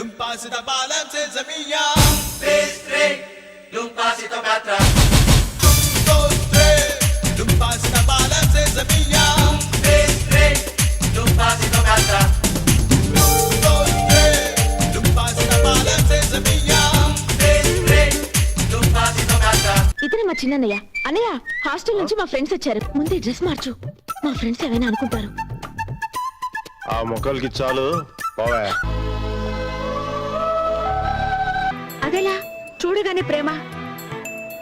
l'un passe da balance senza mia. 3, l'un pasito catra. 2, 3, l'un passe da balance senza mia. 3, l'un pasito catra. 2, 3, l'un passe da balance senza mia. 3, l'un pasito catra. ఇతనే మా చిన్నయ్య. అన్నయ్య, hostel నుంచి మా friends వచ్చారు. ముందే dress మార్చు, మా friends ఏమైనా అనుకుంటారు. ఆ మొక్కలకి చాలు పోవే. అదేలా చూడగానే ప్రేమ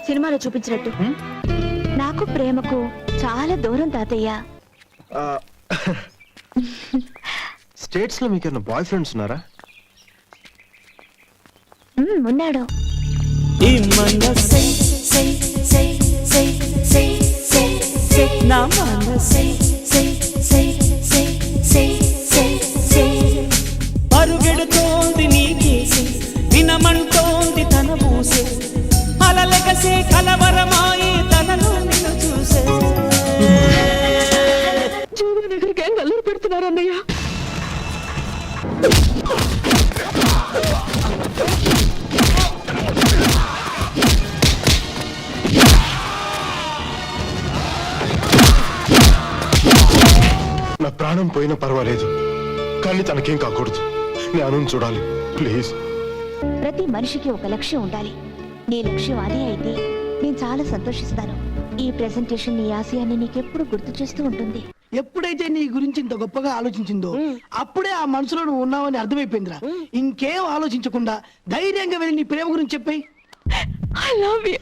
సినిమాలో చూపించినట్టు నాకు ప్రేమకు చాలా దూరం తాతయ్య. స్టేట్స్ లో మీకేమైనా బాయ్ ఫ్రెండ్స్ ఉన్నారా? ఉన్నాడు. ఈ మనసై సై సై సై సై సై సై నా మనసై సై సై సై సై సై సై పరుగెడుతోంది నీకేసి వినమంటోంది తన పూసే అలలెగసే కలవరమాయి తనలో నిన్ను చూసే. జీవన్ దగ్గర గ్యాంగ్ అల్లరి పెడుతున్నారు అన్నయ్య. నా ప్రాణం పోయినా పర్వాలేదు, కానీ తనకేం కాకూడదు. నేను అనుని చూడాలి ప్లీజ్. ప్రతి మనిషికి ఒక లక్ష్యం ఉండాలి. నీ లక్ష్యం అదే అయితే నేను చాలా సంతోషిస్తాను. ఈ ప్రెజెంటేషన్ నీ ఆశయాన్ని నీకెప్పుడు గుర్తు చేస్తూ ఉంటుంది. ఎప్పుడైతే నీ గురించి ఇంత గొప్పగా ఆలోచించిందో అప్పుడే ఆ మనసులో నువ్వు ఉన్నావని అర్థమైపోయిందిరా. ఇంకేం ఆలోచించకుండా ధైర్యంగా వెళ్ళి నీ ప్రేమ గురించి చెప్పాయి. I love you.